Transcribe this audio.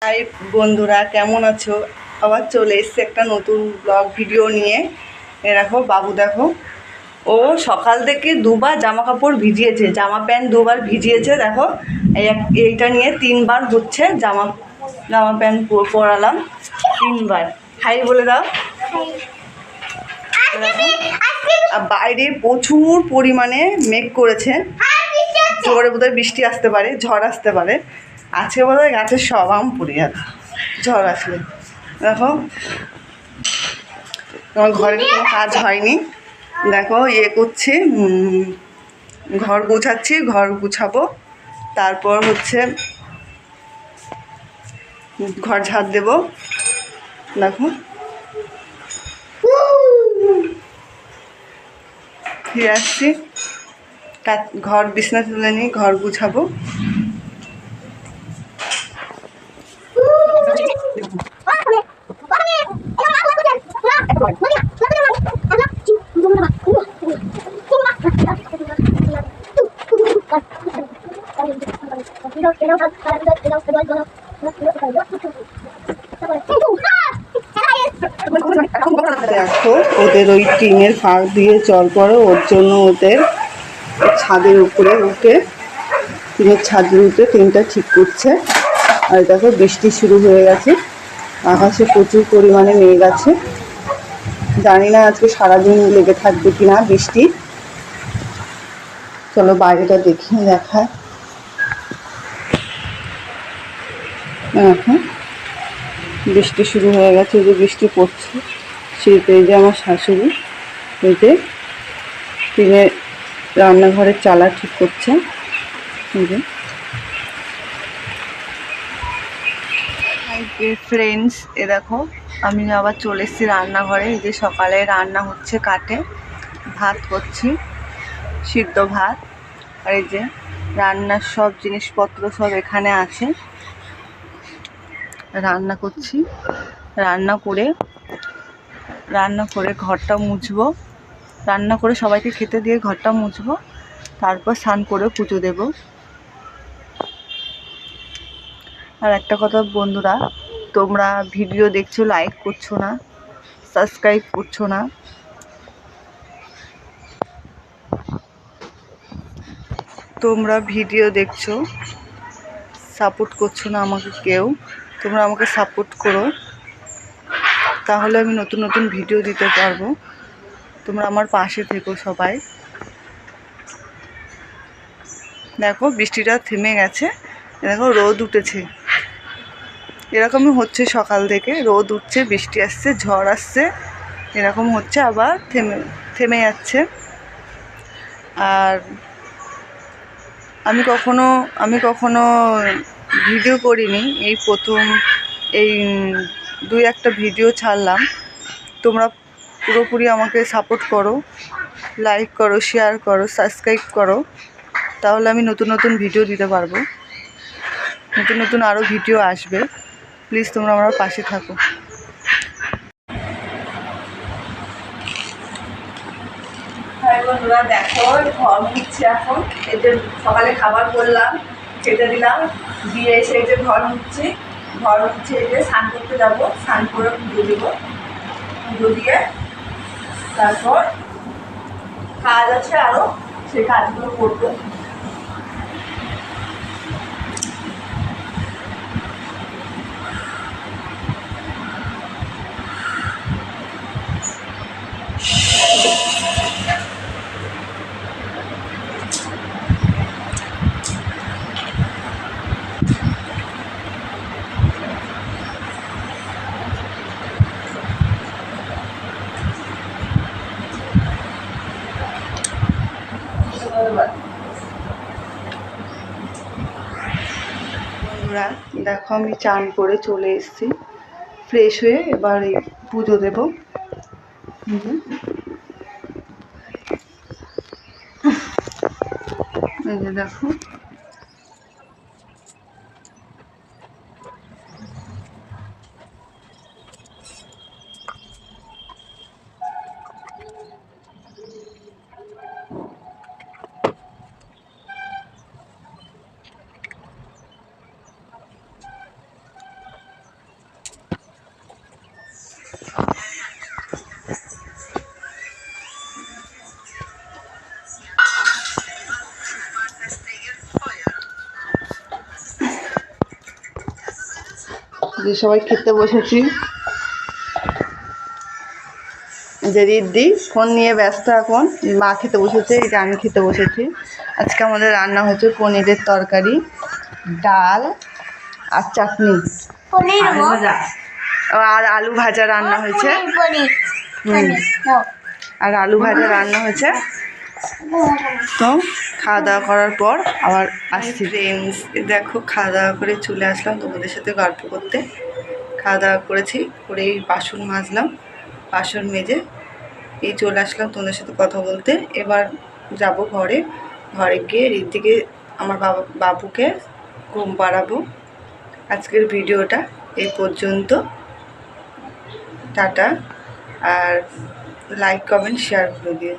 High বন্ধুরা, কেমন আছো? আবার চলে এসছে একটা নতুন ব্লগ ভিডিও নিয়ে। দেখো বাবু, দেখো ও সকাল থেকে দুবার জামা কাপড় ভিজিয়েছে, জামা প্যান্ট দুবার ভিজিয়েছে। দেখো এইটা নিয়ে তিনবার হচ্ছে জামা জামা প্যান্ট পরালাম তিনবার। হাই বলে দাও। আর বাইরে প্রচুর পরিমাণে মেঘ করেছে, জোরে বোধহয় বৃষ্টি আসতে পারে, ঝড় আসতে পারে। আজকে বোধহয় গাছের সব আম পড়ে যাবে ঝড় আসলে। দেখো তোমার ঘরে কোনো কাজ হয়নি, দেখো করছি, ঘর গোছাচ্ছি, ঘর গুছাবো, তারপর হচ্ছে ঘর ঝাড় দেবো। দেখো ফিরে আসছি, ঘর বিছনা তুলে নিই, ঘর গুছাবো। দেখো ওদের ওই টিনের ফাঁক দিয়ে জল পড়ে, ওর জন্য ওদের ছাদের উপরে উঠে টিনের ছাদের উঠে টিনটা ঠিক করছে। আর দেখো বৃষ্টি শুরু হয়ে গেছে, আকাশে প্রচুর পরিমাণে মেঘ আছে। জানি না আজকে সারাদিন লেগে থাকবে কিনা বৃষ্টি। চলো বাইরেটা দেখি, দেখায়। এখন বৃষ্টি শুরু হয়ে গেছে, যে বৃষ্টি পড়ছে। শীতে যে আমার শাশুড়ি এই যে টিনের রান্নাঘরের চালা ঠিক করছে। ফ্রেন্ডস, এ দেখো আমি আবার চলে এসেছি রান্নাঘরে। এই যে সকালে রান্না হচ্ছে, কাটে ভাত করছি, সিদ্ধ ভাত। আর এই যে রান্নার সব জিনিসপত্র সব এখানে আছে, রান্না করছি। রান্না করে ঘরটা মুছবো, রান্না করে সবাইকে খেতে দিয়ে ঘরটা মুছবো, তারপর স্নান করে পুজো দেব। আর একটা কথা বন্ধুরা, তোমরা ভিডিও দেখছো, লাইক করছো না, সাবস্ক্রাইব করছো না। তোমরা ভিডিও দেখছো, সাপোর্ট করছো না আমাকে কেউ। তোমরা আমাকে সাপোর্ট করো, তাহলে আমি নতুন নতুন ভিডিও দিতে পারবো। তোমরা আমার পাশে থেকো সবাই। দেখো বৃষ্টিটা থেমে গেছে, দেখো রোদ উঠেছে। এরকমই হচ্ছে সকাল থেকে, রোদ উঠছে, বৃষ্টি আসছে, ঝড় আসছে, এরকম হচ্ছে, আবার থেমে যাচ্ছে। আর আমি কখনো ভিডিও করিনি, এই প্রথম এই দুই একটা ভিডিও ছাড়লাম। তোমরা পুরোপুরি আমাকে সাপোর্ট করো, লাইক করো, শেয়ার করো, সাবস্ক্রাইব করো, তাহলে আমি নতুন নতুন ভিডিও দিতে পারবো। নতুন নতুন আরও ভিডিও আসবে, প্লিজ তোমরা আমার পাশে থাকো। বন্ধুরা দেখো ঘর মুছছে এখন। এই যে সকালে খাবার করলাম, খেতে দিলাম, দিয়ে এসে এই যে ঘর মুছছি। এই যে স্নান করতে যাবো, স্নান করে পুজো দেবো, পুজো দিয়ে তারপর কাজ আছে আরও, সেই কাজগুলো করবো। বন্ধুরা দেখো আমি চান করে চলে এসেছি, ফ্রেশ হয়ে এবার এই পুজো দেব। এই যে দেখো যে সবাই খেতে বসেছি। যে রিদ্ধি ফোন নিয়ে ব্যস্ত এখন, মা খেতে বসেছে, এই যে আমি খেতে বসেছি। আজকে আমাদের রান্না হয়েছে পনিরের তরকারি, ডাল আর চাটনি আর আলু ভাজা রান্না হয়েছে। আর আলু ভাজা রান্না হয়েছে। তো খাওয়া দাওয়া করার পর আবার আসছি। দেখো খাওয়া দাওয়া করে চলে আসলাম তোমাদের সাথে গল্প করতে। খাওয়া দাওয়া করেছি, করে এই বাসন মাজলাম, বাসন মেজে এই চলে আসলাম তোমাদের সাথে কথা বলতে। এবার যাব ঘরে, ঘরে গিয়ে ঋদ্ধিকে আমার বাবুকে ঘুম পাড়াবো। আজকের ভিডিওটা এই পর্যন্ত। টাটা, আর লাইক কমেন্ট শেয়ার করে দিও।